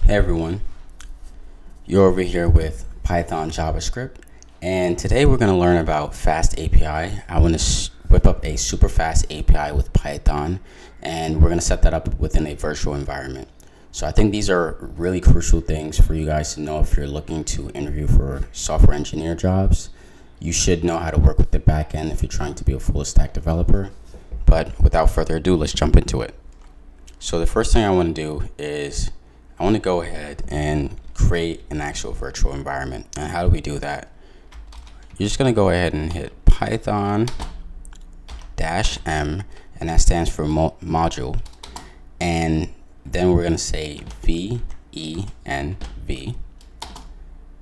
Hey everyone, you're over here with Python JavaScript, and today we're going to learn about FastAPI. I want to whip up a super fast API with Python, and we're going to set that up within a virtual environment. So I think these are really crucial things for you guys to know if you're looking to interview for software engineer jobs. You should know how to work with the backend if you're trying to be a full stack developer. But without further ado, let's jump into it. So the first thing I want to do is I want to go ahead and create an actual virtual environment. And how do we do that? You're just going to go ahead and hit Python -m, and that stands for module. And then we're going to say venv.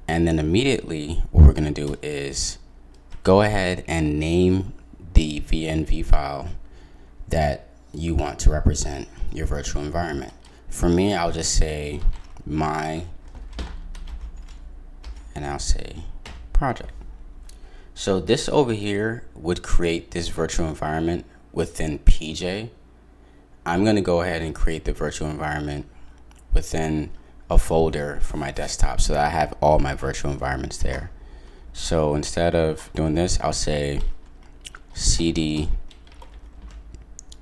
And then immediately what we're going to do is go ahead and name the venv file that you want to represent your virtual environment. For me, I'll just say and I'll say project. So this over here would create this virtual environment within PJ. I'm going to go ahead and create the virtual environment within a folder for my desktop so that I have all my virtual environments there. So instead of doing this, I'll say cd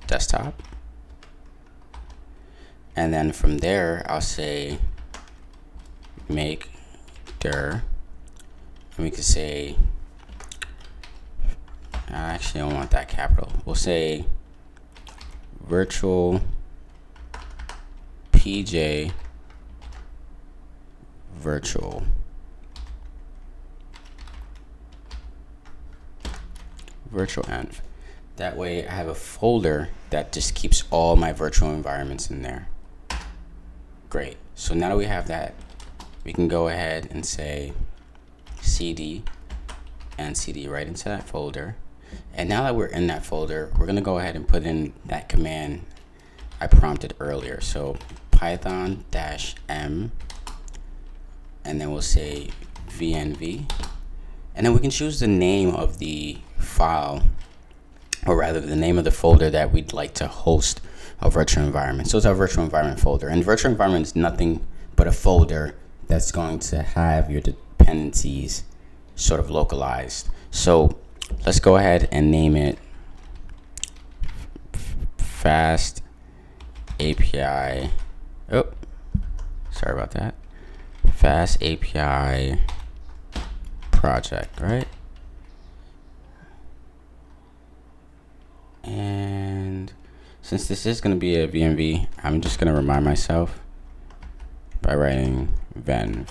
desktop. And then from there, I'll say make dir. And we could say, I actually don't want that capital. We'll say virtual PJ virtual env. That way I have a folder that just keeps all my virtual environments in there. Great. So now that we have that, we can go ahead and say cd and cd right into that folder. And now that we're in that folder, we're going to go ahead and put in that command I prompted earlier. So Python -m, and then we'll say venv. And then we can choose the name of the file, or rather the name of the folder that we'd like to host a virtual environment. So it's our virtual environment folder, and virtual environment is nothing but a folder that's going to have your dependencies sort of localized. So let's go ahead and name it FastAPI. Oh, sorry about that. FastAPI project, right? And since this is going to be a venv, I'm just going to remind myself by writing venv.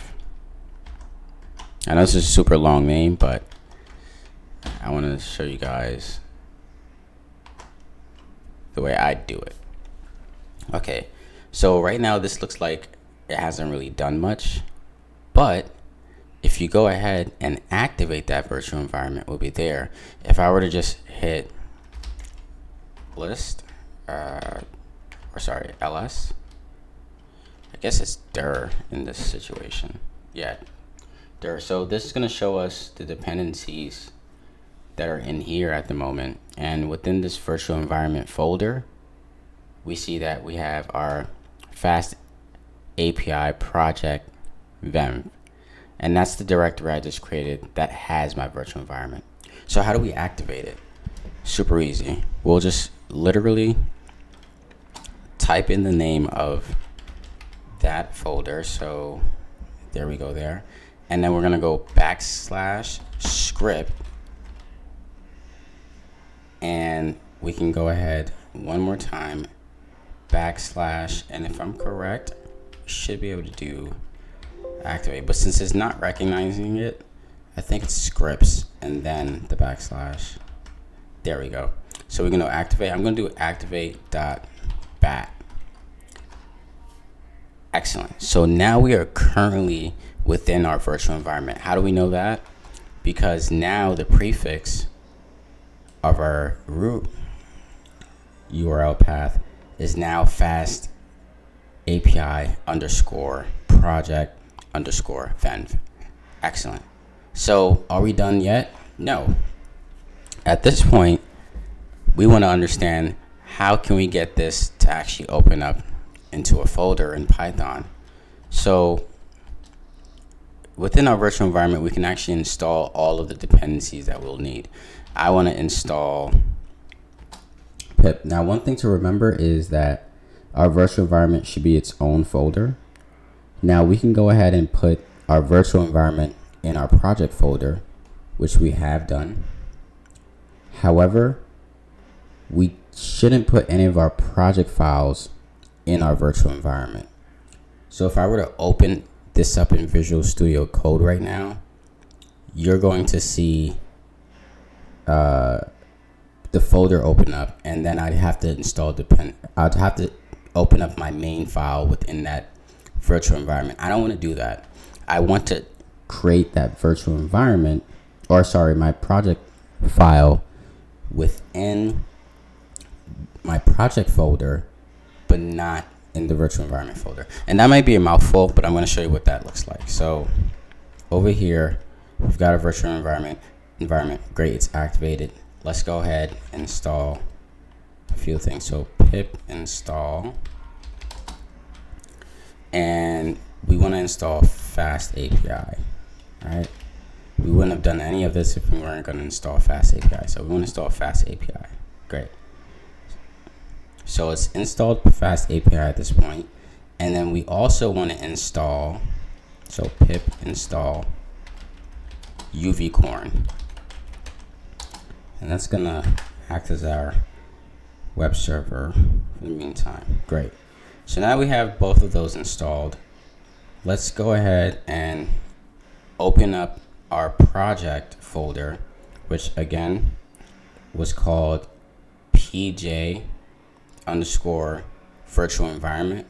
I know this is a super long name, but I want to show you guys the way I do it. Okay, so right now this looks like it hasn't really done much, but if you go ahead and activate that virtual environment, it will be there. If I were to just hit list, ls, I guess it's dir in this situation. Yeah, dir. So this is going to show us the dependencies that are in here at the moment, and within this virtual environment folder, we see that we have our FastAPI project venv, and that's the directory I just created that has my virtual environment. So how do we activate it? Super easy. We'll just literally type in the name of that folder. So there we go there. And then we're going to go /script. And we can go ahead one more time, /, and if I'm correct, we should be able to do activate. But since it's not recognizing it, I think it's scripts and then the /. There we go. So we're going to activate. I'm going to do activate.bat. Excellent. So now we are currently within our virtual environment. How do we know that? Because now the prefix of our root URL path is now FastAPI_project_venv. Excellent. So are we done yet? No. At this point, we want to understand how can we get this to actually open up into a folder in Python. So within our virtual environment, we can actually install all of the dependencies that we'll need. I want to install pip. Now, one thing to remember is that our virtual environment should be its own folder. Now we can go ahead and put our virtual environment in our project folder, which we have done. However, we shouldn't put any of our project files in our virtual environment. So if I were to open this up in Visual Studio Code right now, you're going to see the folder open up, and then I'd have to install I'd have to open up my main file within that virtual environment. I don't want to do that. I want to create that virtual environment, or sorry, my project file within my project folder, but not in the virtual environment folder. And that might be a mouthful, but I'm going to show you what that looks like. So over here, we've got a virtual environment. Great, it's activated. Let's go ahead and install a few things. So pip install, and we want to install FastAPI. All right, we wouldn't have done any of this if we weren't going to install FastAPI. So we want to install FastAPI. Great. So it's installed FastAPI at this point, and then we also want to install, so pip install Uvicorn, and that's gonna act as our web server for the meantime. Great. So now we have both of those installed. Let's go ahead and open up our project folder, which again was called PJ underscore virtual environment.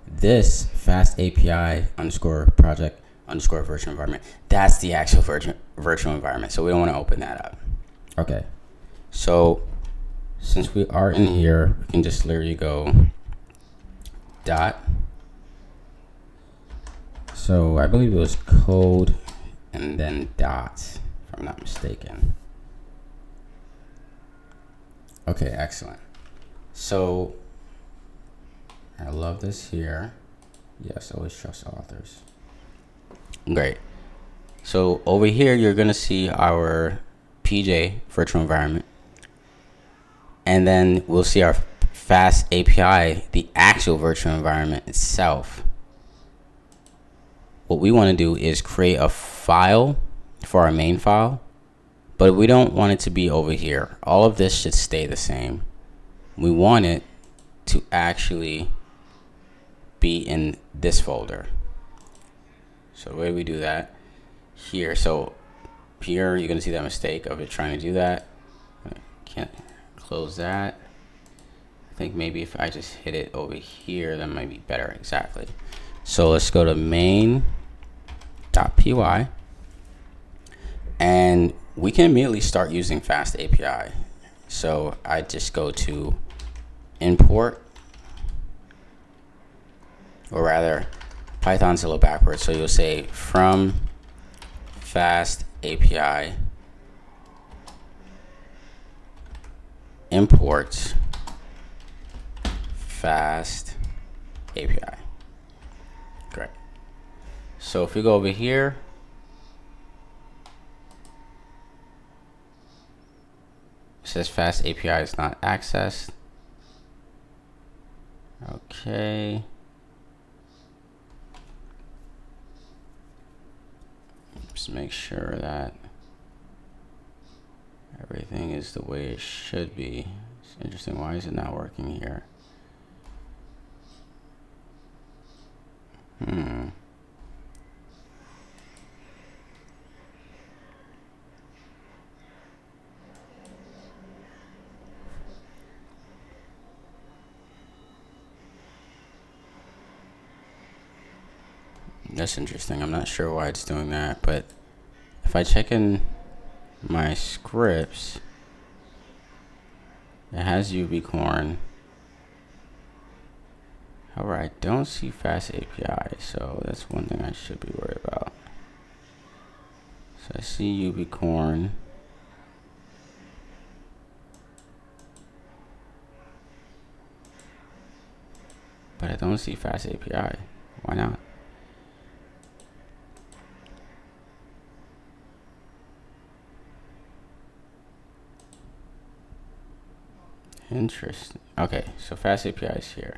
This FastAPI underscore project underscore virtual environment, that's the actual virtual environment. So we don't want to open that up. Okay. So since we are in here, we can just literally go dot. So I believe it was code and then dot, if I'm not mistaken. Okay, excellent. So I love this here. Yes, always trust authors. Great. So over here, you're going to see our PJ virtual environment. And then we'll see our FastAPI, the actual virtual environment itself. What we want to do is create a file for our main file, but we don't want it to be over here. All of this should stay the same. We want it to actually be in this folder. So the way we do that here, so here you're gonna see that mistake of it trying to do that. Can't close that. I think maybe if I just hit it over here, that might be better. Exactly. So let's go to main.py, and we can immediately start using FastAPI. So I just go to import, or rather Python's a little backwards, so you'll say from FastAPI import FastAPI. Great. So if we go over here, it says FastAPI is not accessed. Okay. Just make sure that everything is the way it should be. It's interesting. Why is it not working here? That's interesting. I'm not sure why it's doing that, but if I check in my scripts, it has Uvicorn. However, I don't see FastAPI, so that's one thing I should be worried about. So I see Uvicorn. But I don't see FastAPI. Why not? Interesting. Okay, so FastAPI is here.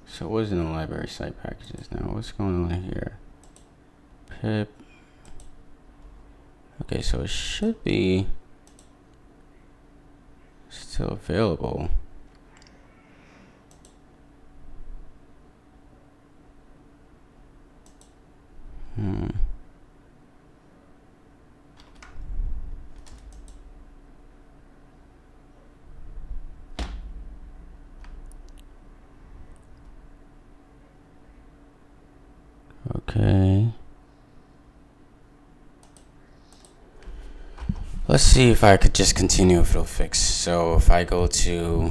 So what is in the library site packages now? What's going on here? Pip. Okay, so it should be still available. Okay. Let's see if I could just continue if it'll fix. So if I go to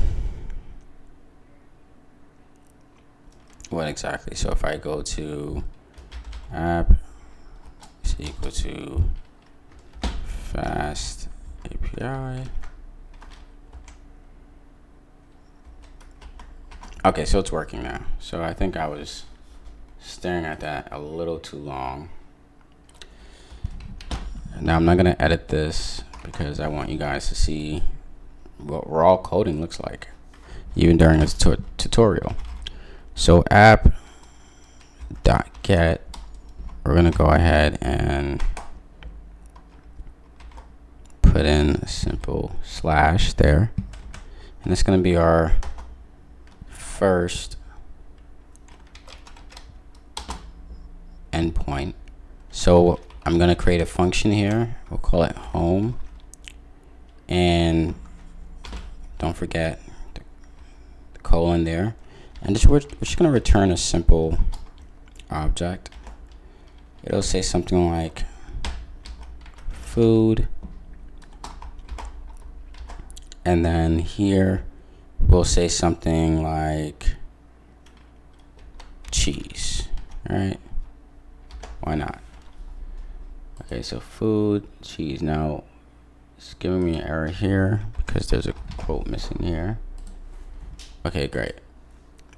what exactly? So if I go to app is equal to FastAPI. Okay, so it's working now. So I think I was staring at that a little too long. Now I'm not gonna edit this because I want you guys to see what raw coding looks like, even during this tutorial. So app.get, we're gonna go ahead and put in a simple slash there, and it's gonna be our first endpoint. So I'm gonna create a function here. We'll call it home, and don't forget the colon there. And we're just gonna return a simple object. It'll say something like food, and then here we'll say something like cheese. All right, why not? Okay, so food, cheese. Now it's giving me an error here because there's a quote missing here. Okay, great.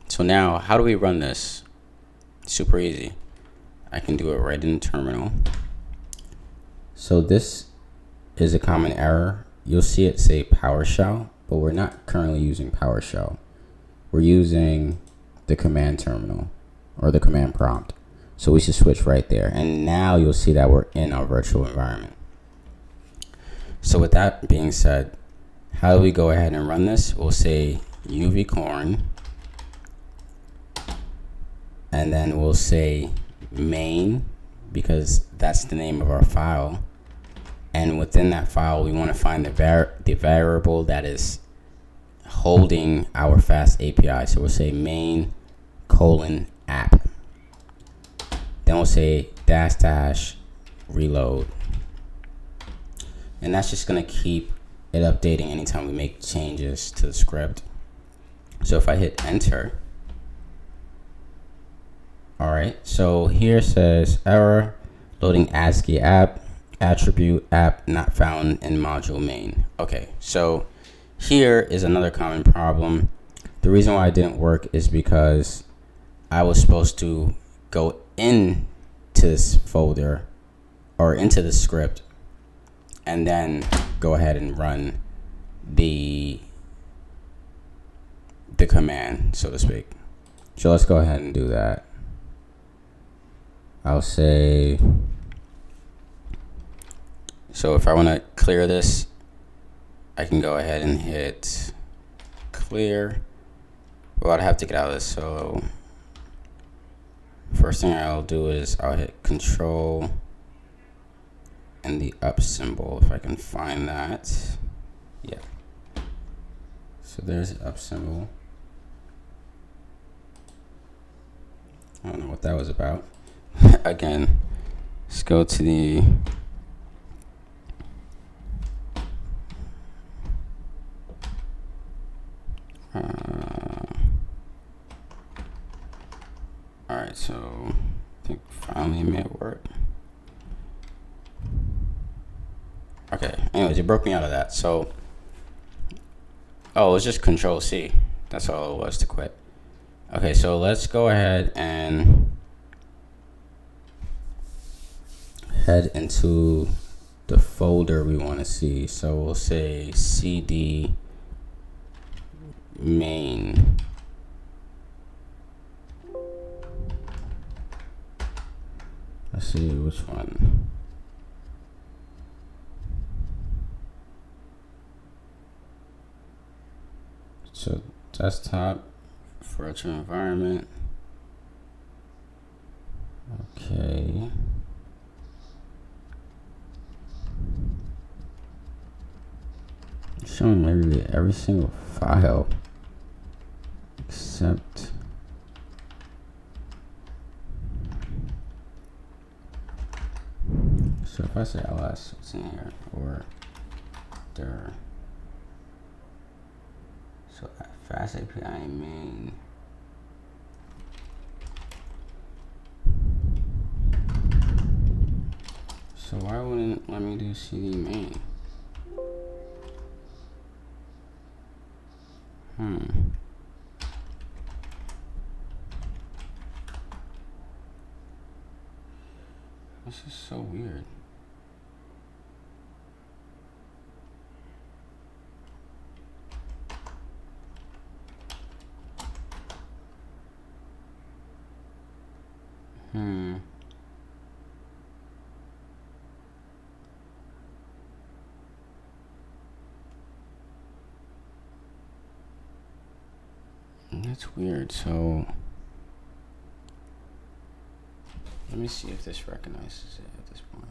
So now how do we run this? Super easy. I can do it right in the terminal. So this is a common error. You'll see it say PowerShell, but we're not currently using PowerShell. We're using the command terminal or the command prompt. So we should switch right there. And now you'll see that we're in our virtual environment. So with that being said, how do we go ahead and run this? We'll say Uvicorn, and then we'll say main, because that's the name of our file. And within that file, we want to find the variable that is holding our FastAPI. So we'll say main : app. Then we'll say -- reload. And that's just going to keep it updating anytime we make changes to the script. So if I hit enter, all right, so here says error, loading ASGI app, attribute app not found in module main. Okay, so here is another common problem. The reason why it didn't work is because I was supposed to go into this folder or into the script and then go ahead and run the command, so to speak. So let's go ahead and do that. I'll say, so if I want to clear this, I can go ahead and hit clear. Well, I'd have to get out of this. So first thing I'll do is I'll hit control and the up symbol, if I can find that. Yeah. So there's the up symbol. I don't know what that was about. Again, let's go to the all right, so I think finally it may work. Okay, anyways, it broke me out of that. So, oh, it's just Control C. That's all it was to quit. Okay, so let's go ahead and head into the folder we want to see. So we'll say cd main. Let's see which one. So desktop virtual environment. Okay. It's showing literally every single file except so if I say ls, what's in here? Or dir. So FastAPI main. So why wouldn't it let me do cd main? This is so weird. That's weird. So let me see if this recognizes it at this point.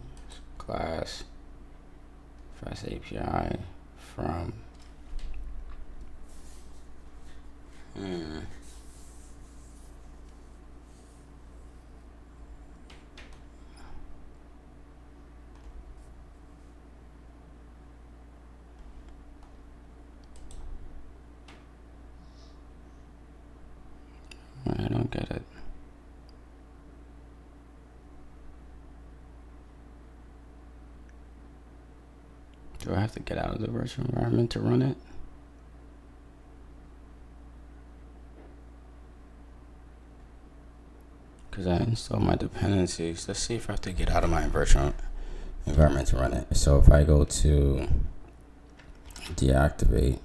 Class FastAPI from I don't get it. Do I have to get out of the virtual environment to run it? Because I installed my dependencies. Let's see if I have to get out of my virtual environment to run it. So if I go to deactivate,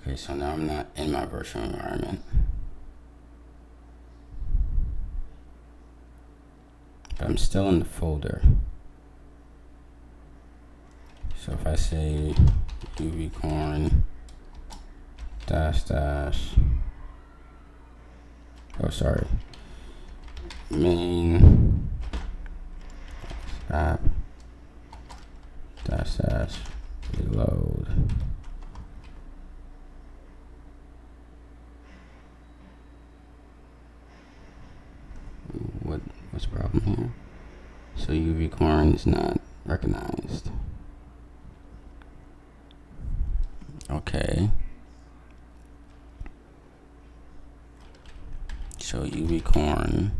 okay, so now I'm not in my virtual environment. But I'm still in the folder. So if I say Uvicorn main app reload. What's the problem here? So Uvicorn is not recognized. Okay. So Uvicorn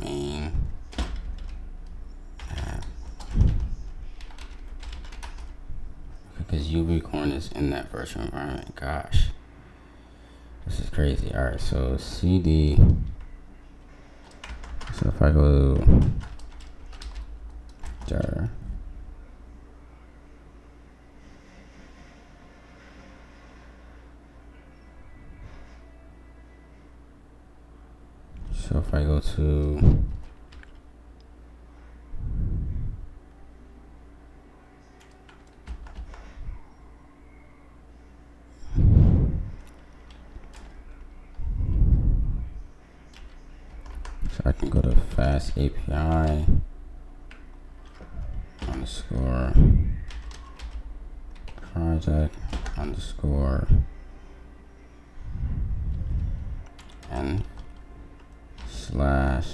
main app, because Uvicorn is in that virtual environment. Gosh, this is crazy. All right, so cd. So if I go to dir, so if I go to I can go to FastAPI underscore project underscore and slash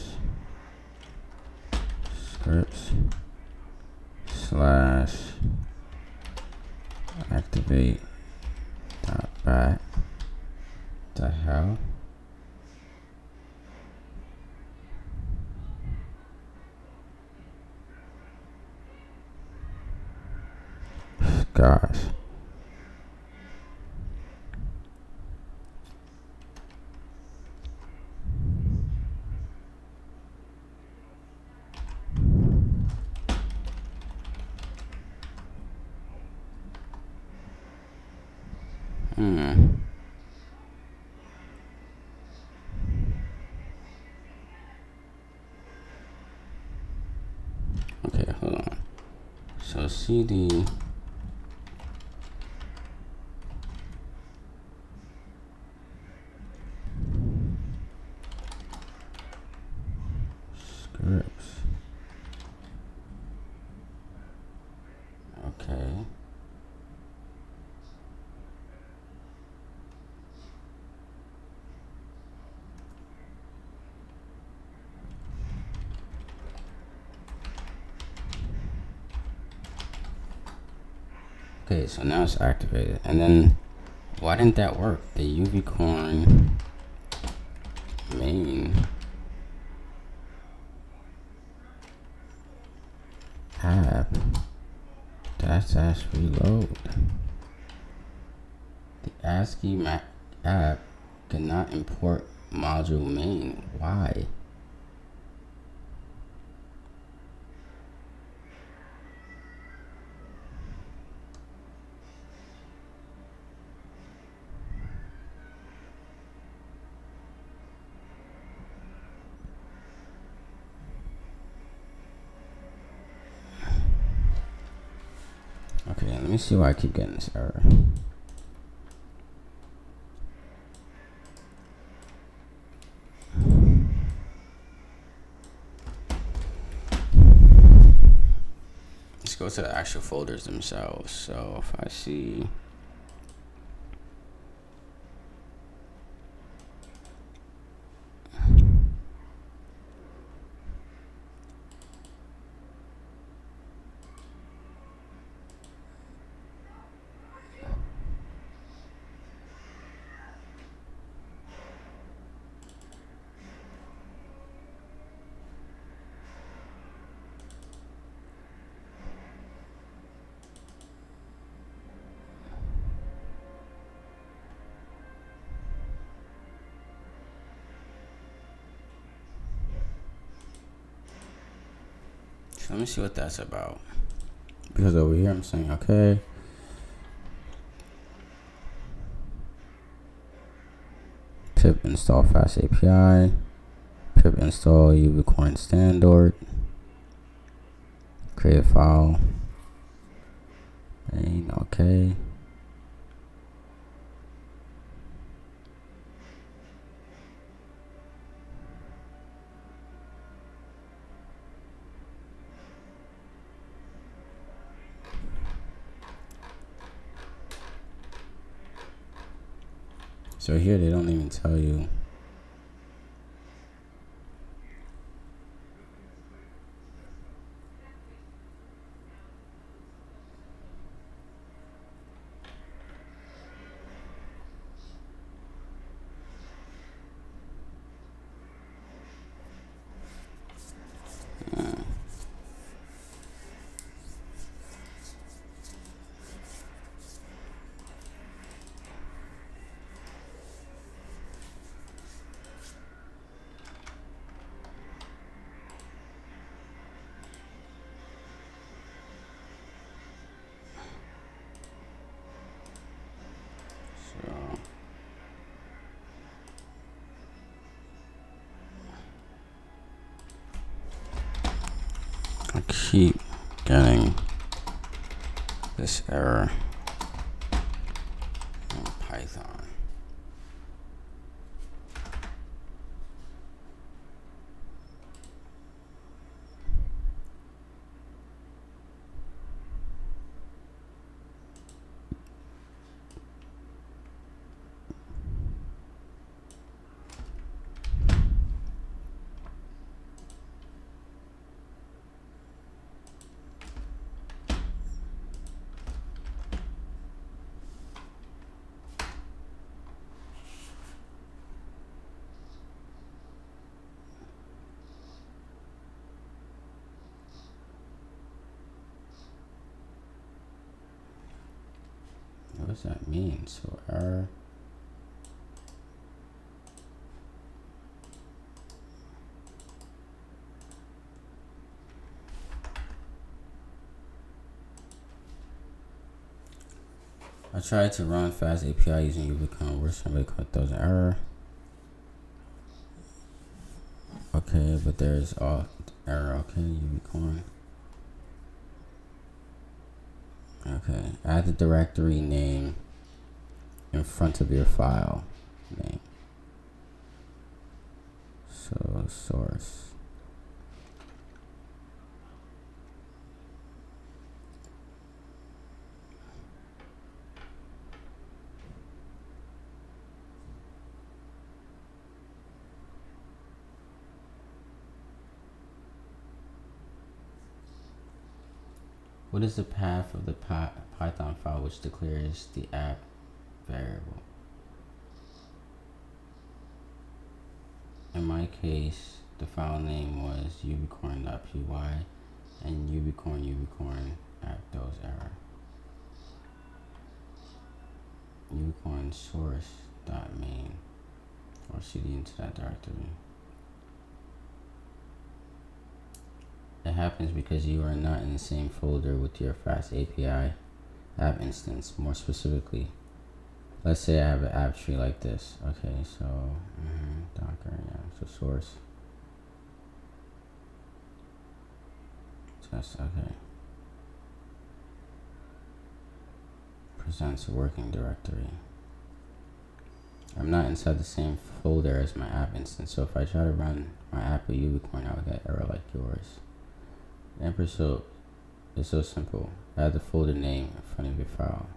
scripts slash activate dot bat. The hell? class. Okay, hold on. So cd scripts. Okay. Okay, so now it's activated. And then why didn't that work? The Uvicorn main app dash reload. The ASGI app cannot import module main. Why? Okay, let me see why I keep getting this error. Let's go to the actual folders themselves. So if I see let me see what that's about. Because over here I'm saying, okay, pip install FastAPI, pip install Uvicorn standard, create a file, and okay. So here they don't even tell you. I keep getting this error in Python. what does that mean? So error. I tried to run FastAPI using Uvicorn. Where's somebody caught those error? Okay, but there's error. Okay, Uvicorn. Okay, add the directory name in front of your file name. So source. What is the path of the Python file which declares the app variable? In my case, the file name was uvicorn.py and uvicorn app those error. Uvicorn source.main or cd into that directory. It happens because you are not in the same folder with your FastAPI app instance. More specifically, let's say I have an app tree like this. Okay, so Docker, yeah, so source. Just okay. Presents a working directory. I'm not inside the same folder as my app instance, so if I try to run my app with Uvicorn, I would get error like yours. The episode is so simple. Add the folder name in front of your file.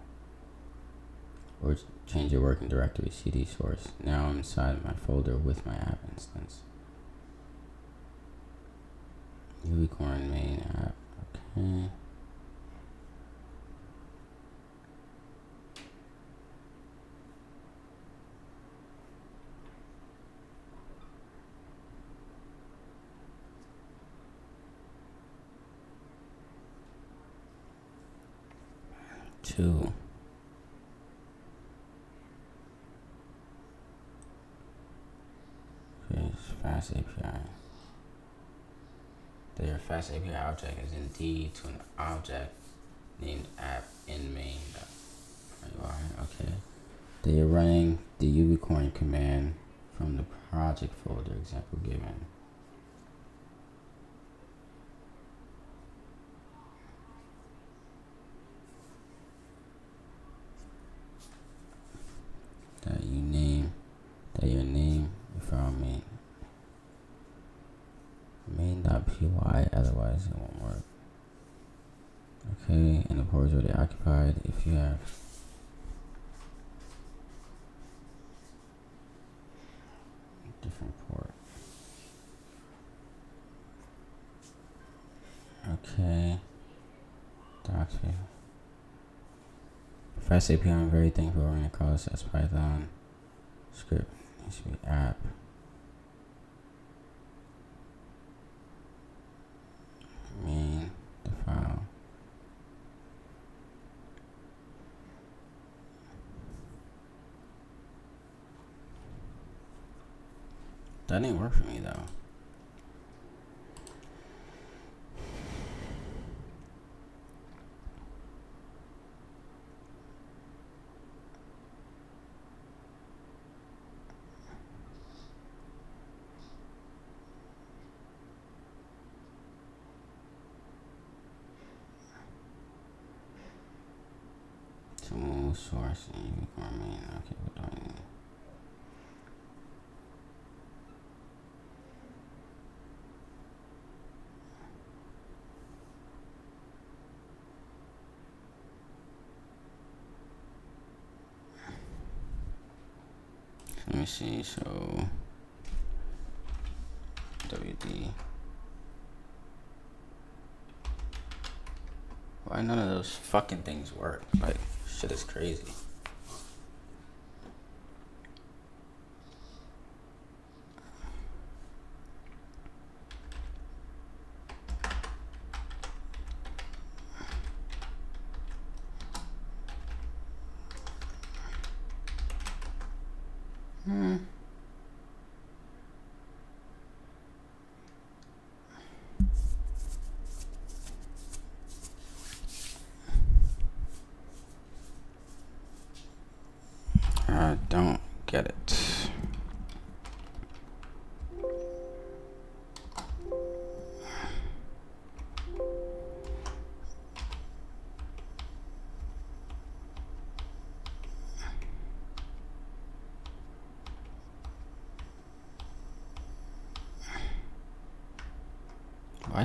Or change your working directory cd source. Now I'm inside my folder with my app instance. Uvicorn main app. Okay. Two. Okay, FastAPI. Their FastAPI object is indeed to an object named app in main. Okay. They are running the Uvicorn command from the project folder example given. That your name your file main.py, otherwise it won't work. Okay, and the port is already occupied. If you have different port. Okay. Docs. FastAPI, I'm very thankful for running across as Python script. Needs to be app. Main, the file. That didn't work for me though. To move source and Uvicorn main. Okay, what do I need? Let me see, so WD. Why none of those fucking things work? Like, shit is crazy.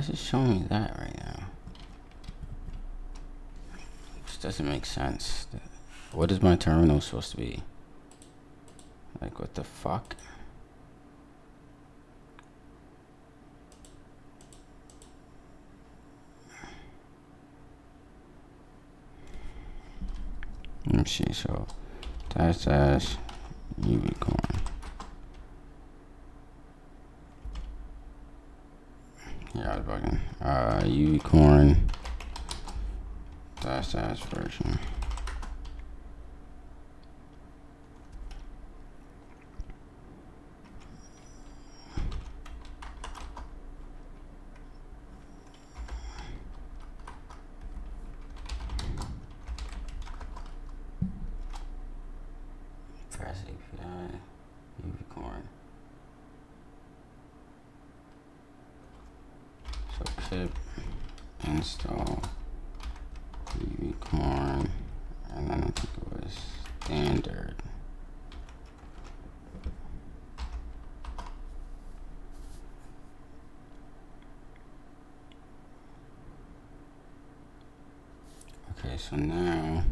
is it showing me that right now? This doesn't make sense. What is my terminal supposed to be? Like, what the fuck? Let me see. So dash Uvicorn. Yeah, I was bugging. Uvicorn dash version. FastAPI, Uvicorn. So pip install Uvicorn, and then I think it was standard. Okay, so now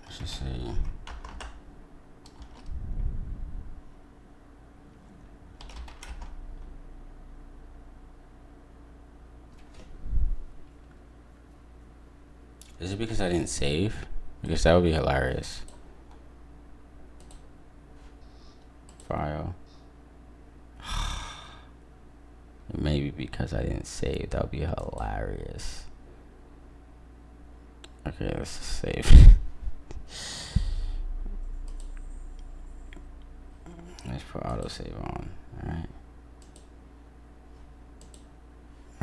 let's just say is it because I didn't save? Because that would be hilarious. File. Maybe because I didn't save. That would be hilarious. Okay, let's just save. Let's put autosave on. Alright.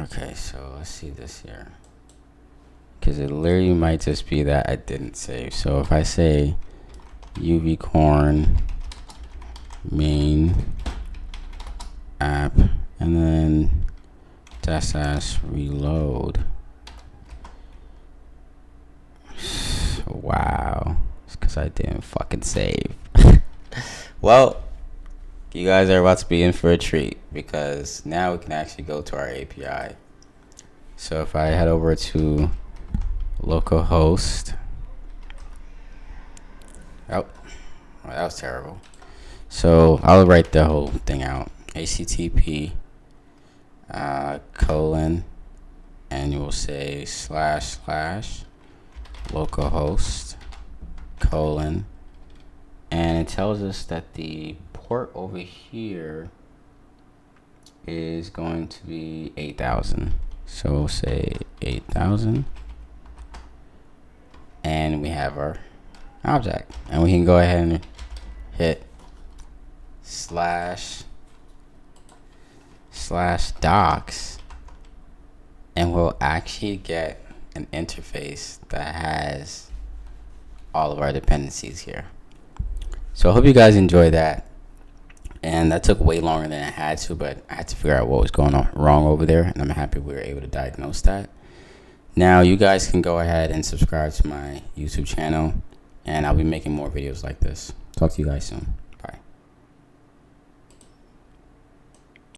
Okay, so let's see this here. Because it literally might just be that I didn't save. So if I say Uvicorn main app and then dash reload. Wow. It's because I didn't fucking save. Well, you guys are about to be in for a treat because now we can actually go to our API. So if I head over to localhost. Oh, well, that was terrible. So I'll write the whole thing out. HTTP colon, and you will say / localhost colon, and it tells us that the port over here is going to be 8,000. So we'll say 8,000, and we have our object, and we can go ahead and hit / docs, and we'll actually get an interface that has all of our dependencies here. So I hope you guys enjoyed that, and that took way longer than I had to, but I had to figure out what was going on wrong over there, and I'm happy we were able to diagnose that. Now you guys can go ahead and subscribe to my YouTube channel, and I'll be making more videos like this. Talk to you guys soon.